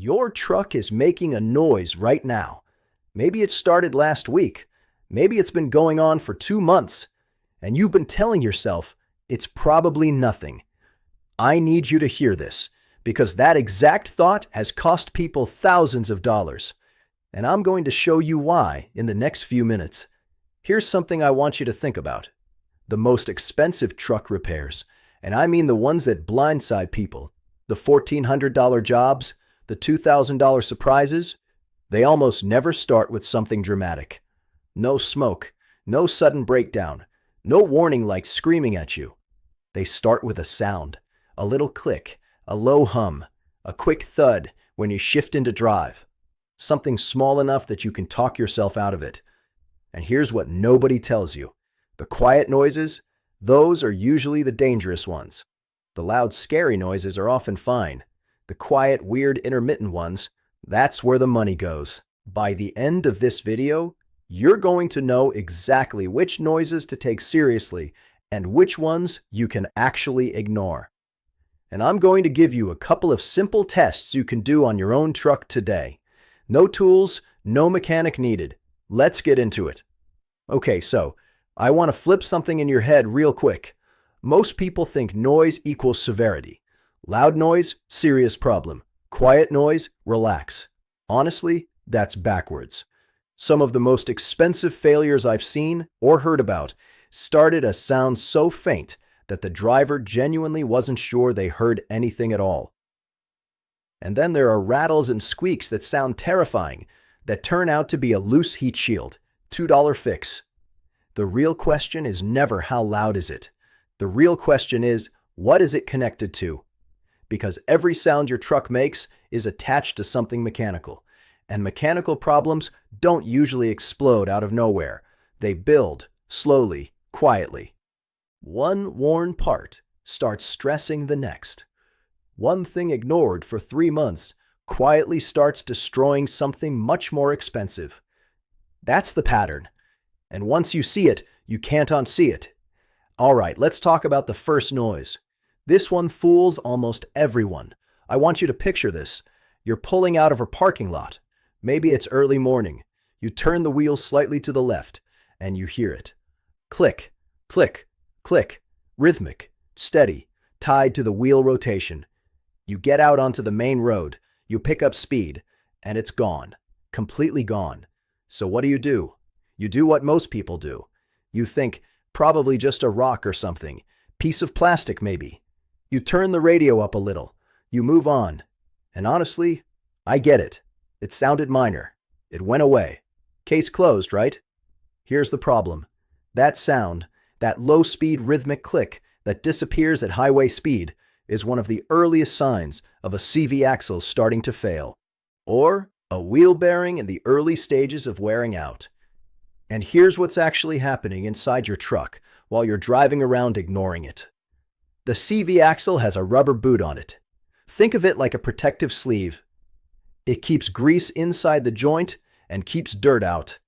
Your truck is making a noise right now. Maybe it started last week. Maybe it's been going on for 2 months. And you've been telling yourself, it's probably nothing. I need you to hear this, because that exact thought has cost people thousands of dollars. And I'm going to show you why in the next few minutes. Here's something I want you to think about. The most expensive truck repairs, and I mean the ones that blindside people, the $1,400 jobs, the $2,000 surprises, they almost never start with something dramatic. No smoke, no sudden breakdown, no warning lights screaming at you. They start with a sound, a little click, a low hum, a quick thud when you shift into drive. Something small enough that you can talk yourself out of it. And here's what nobody tells you. The quiet noises, those are usually the dangerous ones. The loud, scary noises are often fine. The quiet, weird, intermittent ones, that's where the money goes. By the end of this video, you're going to know exactly which noises to take seriously and which ones you can actually ignore. And I'm going to give you a couple of simple tests you can do on your own truck today. No tools, no mechanic needed. Let's get into it. Okay, so I want to flip something in your head real quick. Most people think noise equals severity. Loud noise, serious problem. Quiet noise, relax. Honestly, that's backwards. Some of the most expensive failures I've seen or heard about started a sound so faint that the driver genuinely wasn't sure they heard anything at all. And then there are rattles and squeaks that sound terrifying that turn out to be a loose heat shield. $2 fix. The real question is never how loud is it. The real question is, what is it connected to? Because every sound your truck makes is attached to something mechanical. And mechanical problems don't usually explode out of nowhere. They build, slowly, quietly. One worn part starts stressing the next. One thing ignored for 3 months quietly starts destroying something much more expensive. That's the pattern. And once you see it, you can't unsee it. All right, let's talk about the first noise. This one fools almost everyone. I want you to picture this. You're pulling out of a parking lot. Maybe it's early morning. You turn the wheel slightly to the left, and you hear it. Click, click, click, rhythmic, steady, tied to the wheel rotation. You get out onto the main road, you pick up speed, and it's gone, completely gone. So what do? You do what most people do. You think, probably just a rock or something, piece of plastic maybe. You turn the radio up a little, you move on. And honestly, I get it. It sounded minor. It went away. Case closed, right? Here's the problem. That sound, that low-speed rhythmic click that disappears at highway speed, is one of the earliest signs of a CV axle starting to fail, or a wheel bearing in the early stages of wearing out. And here's what's actually happening inside your truck while you're driving around ignoring it. The CV axle has a rubber boot on it. Think of it like a protective sleeve. It keeps grease inside the joint and keeps dirt out.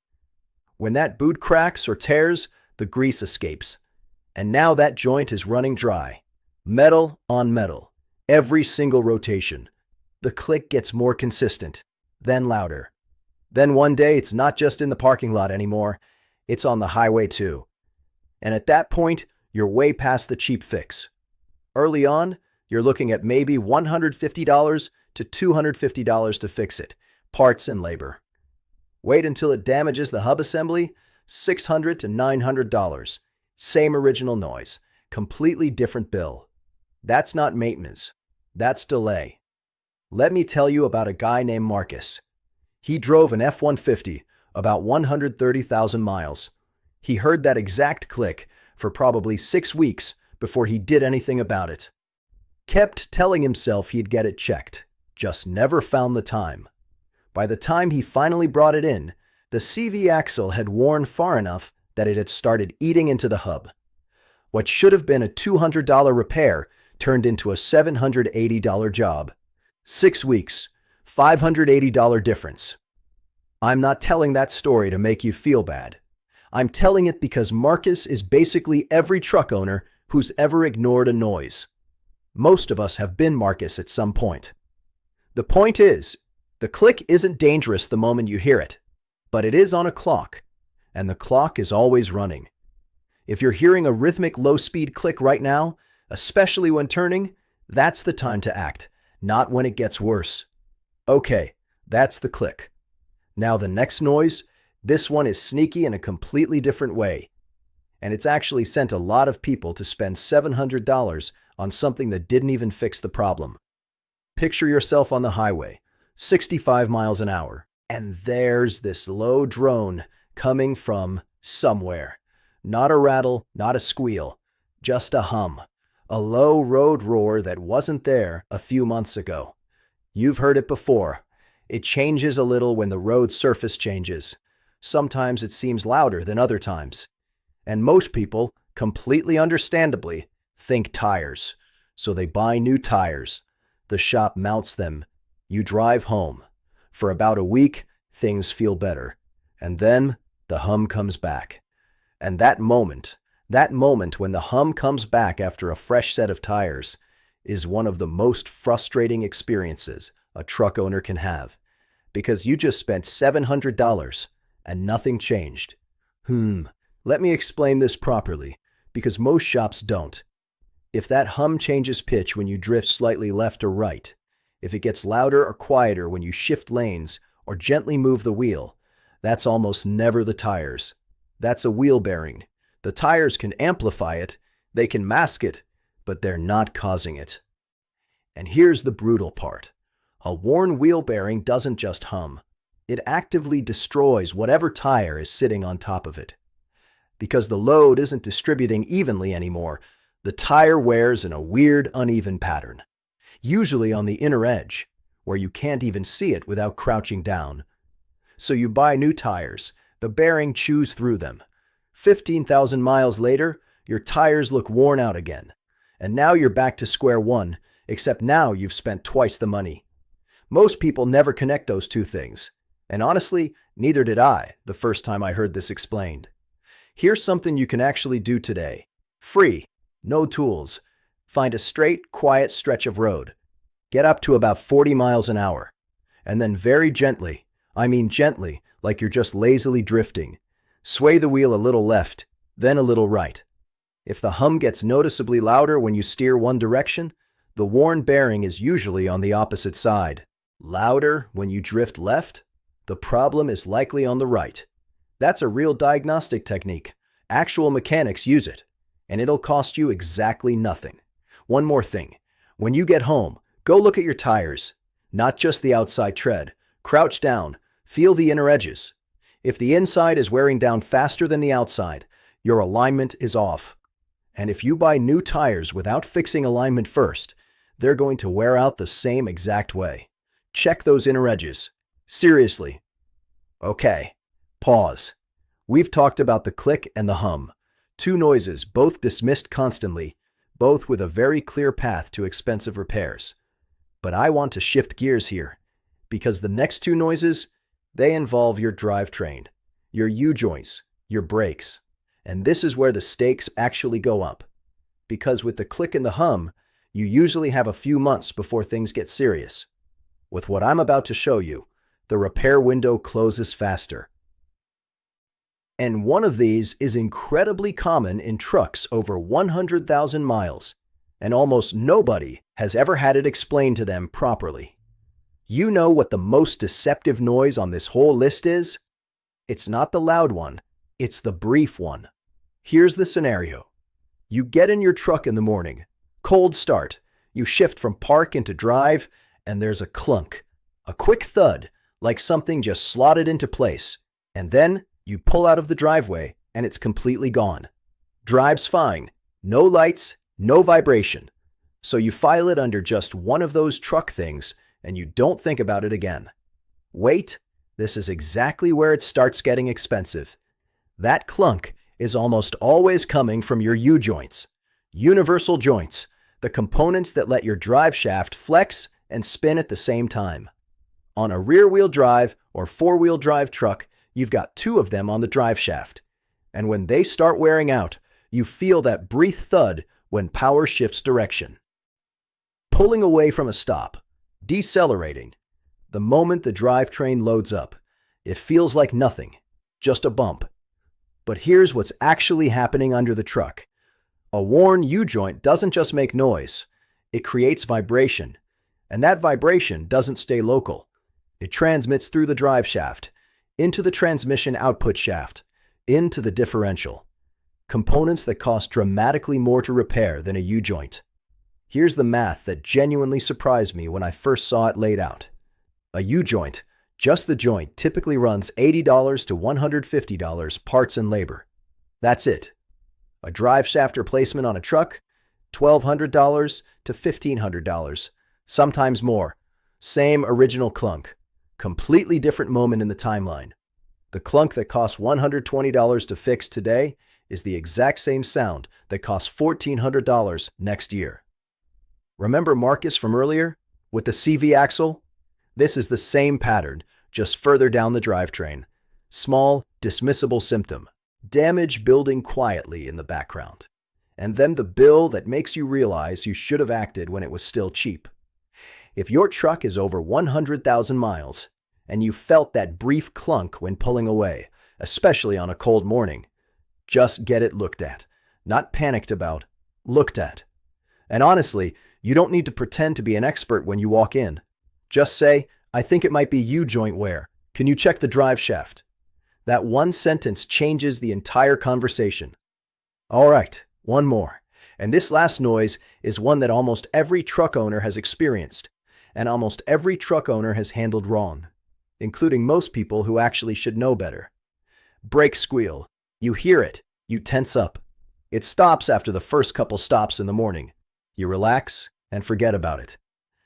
When that boot cracks or tears, the grease escapes. And now that joint is running dry. Metal on metal. Every single rotation. The click gets more consistent, then louder. Then one day it's not just in the parking lot anymore, it's on the highway too. And at that point, you're way past the cheap fix. Early on, you're looking at maybe $150 to $250 to fix it, parts and labor. Wait until it damages the hub assembly, $600 to $900. Same original noise, completely different bill. That's not maintenance, that's delay. Let me tell you about a guy named Marcus. He drove an F-150 about 130,000 miles. He heard that exact click for probably 6 weeks before he did anything about it. Kept telling himself he'd get it checked, just never found the time. By the time he finally brought it in, the CV axle had worn far enough that it had started eating into the hub. What should have been a $200 repair turned into a $780 job. 6 weeks, $580 difference. I'm not telling that story to make you feel bad. I'm telling it because Marcus is basically every truck owner who's ever ignored a noise. Most of us have been Marcus at some point. The point is, the click isn't dangerous the moment you hear it, but it is on a clock, and the clock is always running. If you're hearing a rhythmic low-speed click right now, especially when turning, that's the time to act, not when it gets worse. Okay, that's the click. Now the next noise, this one is sneaky in a completely different way. And it's actually sent a lot of people to spend $700 on something that didn't even fix the problem. Picture yourself on the highway, 65 miles an hour, and there's this low drone coming from somewhere. Not a rattle, not a squeal, just a hum. A low road roar that wasn't there a few months ago. You've heard it before. It changes a little when the road surface changes. Sometimes it seems louder than other times. And most people, completely understandably, think tires. So they buy new tires. The shop mounts them. You drive home. For about a week, things feel better. And then the hum comes back. And that moment when the hum comes back after a fresh set of tires, is one of the most frustrating experiences a truck owner can have. Because you just spent $700 and nothing changed. Let me explain this properly, because most shops don't. If that hum changes pitch when you drift slightly left or right, if it gets louder or quieter when you shift lanes or gently move the wheel, that's almost never the tires. That's a wheel bearing. The tires can amplify it, they can mask it, but they're not causing it. And here's the brutal part. A worn wheel bearing doesn't just hum. It actively destroys whatever tire is sitting on top of it. Because the load isn't distributing evenly anymore, the tire wears in a weird, uneven pattern. Usually on the inner edge, where you can't even see it without crouching down. So you buy new tires, the bearing chews through them. 15,000 miles later, your tires look worn out again. And now you're back to square one, except now you've spent twice the money. Most people never connect those two things. And honestly, neither did I the first time I heard this explained. Here's something you can actually do today. Free, no tools. Find a straight, quiet stretch of road. Get up to about 40 miles an hour. And then very gently, I mean gently, like you're just lazily drifting, sway the wheel a little left, then a little right. If the hum gets noticeably louder when you steer one direction, the worn bearing is usually on the opposite side. Louder when you drift left, the problem is likely on the right. That's a real diagnostic technique. Actual mechanics use it, and it'll cost you exactly nothing. One more thing. When you get home, go look at your tires. Not just the outside tread. Crouch down. Feel the inner edges. If the inside is wearing down faster than the outside, your alignment is off. And if you buy new tires without fixing alignment first, they're going to wear out the same exact way. Check those inner edges. Seriously. Okay. Pause. We've talked about the click and the hum. Two noises, both dismissed constantly, both with a very clear path to expensive repairs. But I want to shift gears here, because the next two noises, they involve your drivetrain, your U-joints, your brakes. And this is where the stakes actually go up. Because with the click and the hum, you usually have a few months before things get serious. With what I'm about to show you, the repair window closes faster. And one of these is incredibly common in trucks over 100,000 miles, and almost nobody has ever had it explained to them properly. You know what the most deceptive noise on this whole list is? It's not the loud one, it's the brief one. Here's the scenario. You get in your truck in the morning, cold start, you shift from park into drive, and there's a clunk, a quick thud, like something just slotted into place, and then you pull out of the driveway and it's completely gone. Drives fine, no lights, no vibration. So you file it under just one of those truck things and you don't think about it again. Wait, this is exactly where it starts getting expensive. That clunk is almost always coming from your U-joints, universal joints, the components that let your drive shaft flex and spin at the same time. On a rear-wheel drive or four-wheel drive truck, you've got two of them on the drive shaft. And when they start wearing out, you feel that brief thud when power shifts direction. Pulling away from a stop, Decelerating. The moment the drivetrain loads up, it feels like nothing, just a bump. But here's what's actually happening under the truck. A worn U-joint doesn't just make noise, it creates vibration. And that vibration doesn't stay local. It transmits through the drive shaft, into the transmission output shaft, into the differential. Components that cost dramatically more to repair than a U-joint. Here's the math that genuinely surprised me when I first saw it laid out. A U-joint, just the joint, typically runs $80 to $150 parts and labor. That's it. A drive shaft replacement on a truck, $1,200 to $1,500, sometimes more. Same original clunk. Completely different moment in the timeline. The clunk that costs $120 to fix today is the exact same sound that costs $1,400 next year. Remember Marcus from earlier with the CV axle? This is the same pattern, just further down the drivetrain. Small, dismissible symptom. Damage building quietly in the background. And then the bill that makes you realize you should have acted when it was still cheap. If your truck is over 100,000 miles and you felt that brief clunk when pulling away, especially on a cold morning, just get it looked at. Not panicked about, looked at. And honestly, you don't need to pretend to be an expert when you walk in. Just say, I think it might be U-joint wear. Can you check the drive shaft? That one sentence changes the entire conversation. All right, one more. And this last noise is one that almost every truck owner has experienced, and almost every truck owner has handled wrong, including most people who actually should know better. Brake squeal. You hear it. You tense up. It stops after the first couple stops in the morning. You relax and forget about it.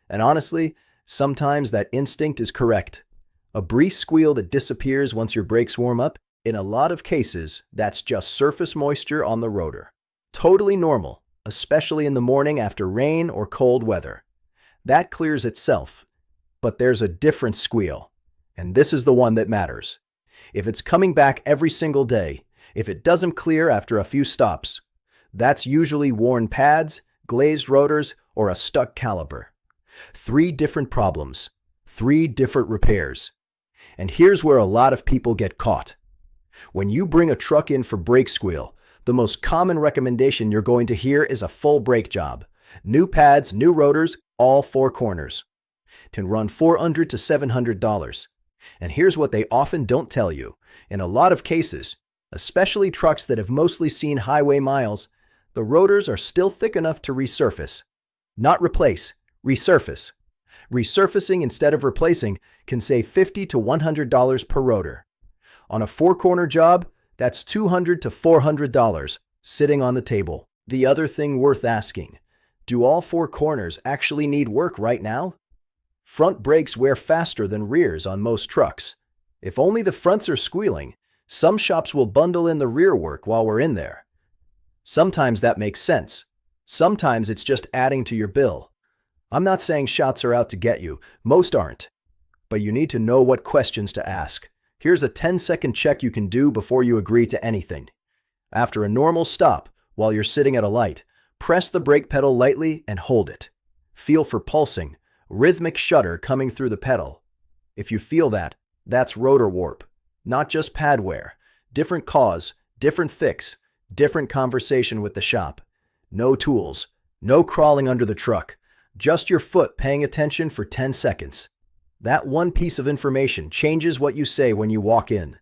And honestly, sometimes that instinct is correct. A brief squeal that disappears once your brakes warm up, in a lot of cases, that's just surface moisture on the rotor. Totally normal, especially in the morning after rain or cold weather. That clears itself. But there's a different squeal, and this is the one that matters. If it's coming back every single day, if it doesn't clear after a few stops, that's usually worn pads, glazed rotors, or a stuck caliper. 3 different problems, 3 different repairs. And here's where a lot of people get caught. When you bring a truck in for brake squeal, the most common recommendation you're going to hear is a full brake job. New pads, new rotors, all 4 corners. Can run $400 to $700. And here's what they often don't tell you. In a lot of cases, especially trucks that have mostly seen highway miles, the rotors are still thick enough to resurface. Not replace, resurface. Resurfacing instead of replacing can save $50 to $100 per rotor. On a 4-corner job, that's $200 to $400 sitting on the table. The other thing worth asking, do all 4 corners actually need work right now? Front brakes wear faster than rears on most trucks. If only the fronts are squealing, some shops will bundle in the rear work while we're in there. Sometimes that makes sense. Sometimes it's just adding to your bill. I'm not saying shops are out to get you. Most aren't. But you need to know what questions to ask. Here's a 10-second check you can do before you agree to anything. After a normal stop, while you're sitting at a light, press the brake pedal lightly and hold it. Feel for pulsing, rhythmic shudder coming through the pedal. If you feel that, that's rotor warp. Not just pad wear. Different cause, different fix, different conversation with the shop. No tools, no crawling under the truck. Just your foot paying attention for 10 seconds. That one piece of information changes what you say when you walk in,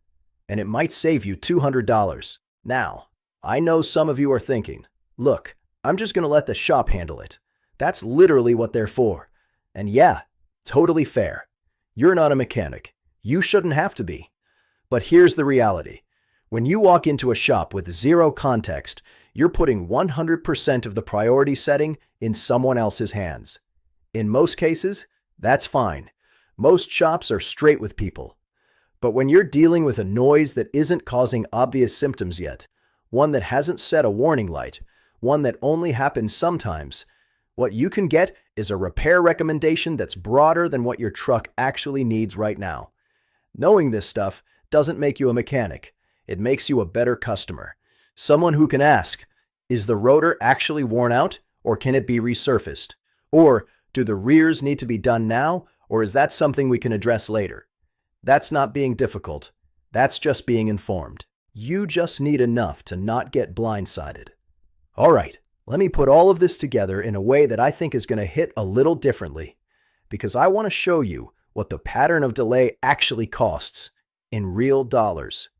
and it might save you $200. Now, I know some of you are thinking, look, I'm just going to let the shop handle it. That's literally what they're for. And yeah, totally fair. You're not a mechanic. You shouldn't have to be. But here's the reality. When you walk into a shop with 0 context, you're putting 100% of the priority setting in someone else's hands. In most cases, that's fine. Most shops are straight with people. But when you're dealing with a noise that isn't causing obvious symptoms yet, one that hasn't set a warning light, one that only happens sometimes, what you can get is a repair recommendation that's broader than what your truck actually needs right now. Knowing this stuff doesn't make you a mechanic. It makes you a better customer. Someone who can ask, is the rotor actually worn out, or can it be resurfaced? Or, Do the rears need to be done now, or is that something we can address later? That's not being difficult. That's just being informed. You just need enough to not get blindsided. All right, let me put all of this together in a way that I think is going to hit a little differently, because I want to show you what the pattern of delay actually costs in real dollars.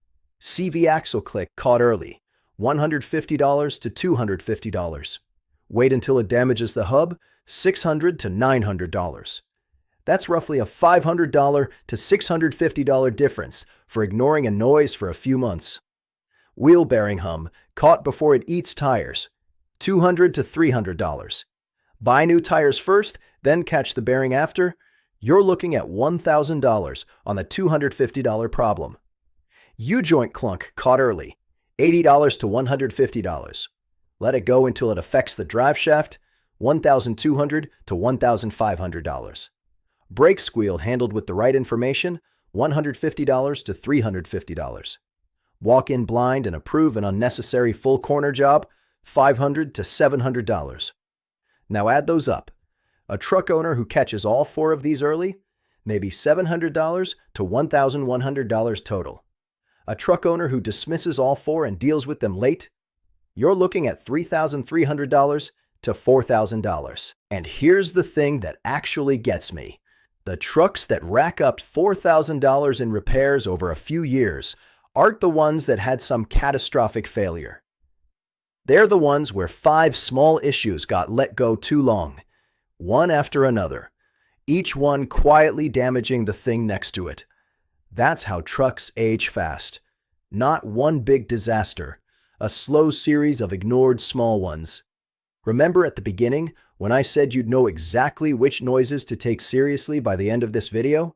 CV axle click caught early, $150 to $250. Wait until it damages the hub, $600 to $900. That's roughly a $500 to $650 difference for ignoring a noise for a few months. Wheel bearing hum caught before it eats tires, $200 to $300. Buy new tires first, then catch the bearing after. You're looking at $1,000 on the $250 problem. U-joint clunk caught early, $80 to $150. Let it go until it affects the drive shaft, $1,200 to $1,500. Brake squeal handled with the right information, $150 to $350. Walk in blind and approve an unnecessary full corner job, $500 to $700. Now add those up. A truck owner who catches all four of these early, maybe $700 to $1,100 total. A truck owner who dismisses all four and deals with them late, you're looking at $3,300 to $4,000. And here's the thing that actually gets me. The trucks that rack up $4,000 in repairs over a few years aren't the ones that had some catastrophic failure. They're the ones where 5 small issues got let go too long, one after another, each one quietly damaging the thing next to it. That's how trucks age fast. Not one big disaster, a slow series of ignored small ones. Remember at the beginning when I said you'd know exactly which noises to take seriously by the end of this video?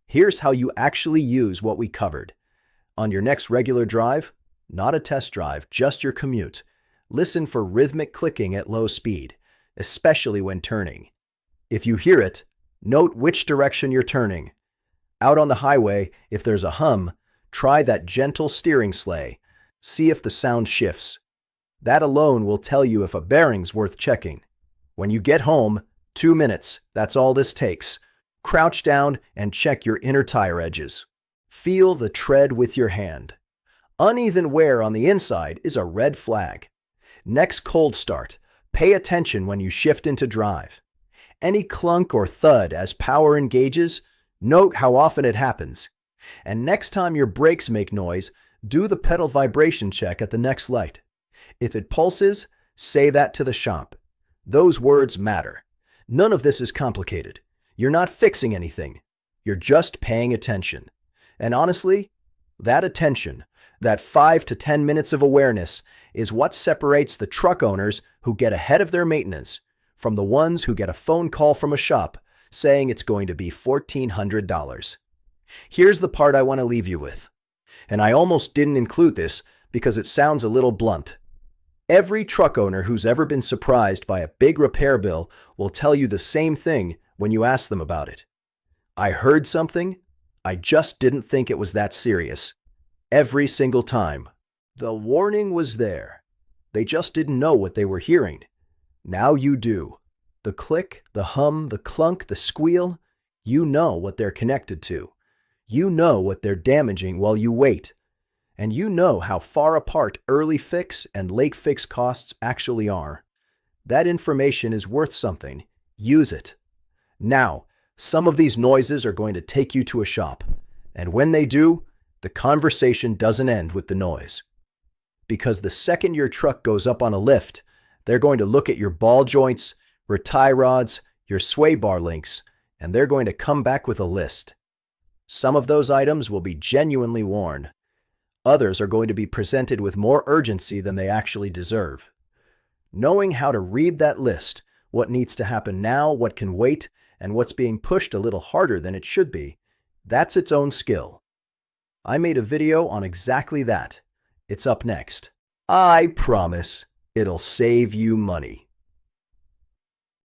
Here's how you actually use what we covered. On your next regular drive, not a test drive, just your commute, listen for rhythmic clicking at low speed, especially when turning. If you hear it, note which direction you're turning. Out on the highway, if there's a hum, try that gentle steering sleigh. See if the sound shifts. That alone will tell you if a bearing's worth checking. When you get home, 2 minutes, that's all this takes. Crouch down and check your inner tire edges. Feel the tread with your hand. Uneven wear on the inside is a red flag. Next cold start, pay attention when you shift into drive. Any clunk or thud as power engages, note how often it happens. And next time your brakes make noise, do the pedal vibration check at the next light. If it pulses, say that to the shop. Those words matter. None of this is complicated. You're not fixing anything. You're just paying attention. And honestly, that attention, that 5 to 10 minutes of awareness, is what separates the truck owners who get ahead of their maintenance from the ones who get a phone call from a shop saying it's going to be $1,400. Here's the part I want to leave you with. And I almost didn't include this because it sounds a little blunt. Every truck owner who's ever been surprised by a big repair bill will tell you the same thing when you ask them about it. I heard something. I just didn't think it was that serious. Every single time. The warning was there. They just didn't know what they were hearing. Now you do. The click, the hum, the clunk, the squeal, you know what they're connected to. You know what they're damaging while you wait. And you know how far apart early fix and late fix costs actually are. That information is worth something. Use it. Now, some of these noises are going to take you to a shop. And when they do, the conversation doesn't end with the noise. Because the second your truck goes up on a lift, they're going to look at your ball joints, your tie rods, your sway bar links, and they're going to come back with a list. Some of those items will be genuinely worn. Others are going to be presented with more urgency than they actually deserve. Knowing how to read that list, what needs to happen now, what can wait, and what's being pushed a little harder than it should be, that's its own skill. I made a video on exactly that. It's up next. I promise it'll save you money.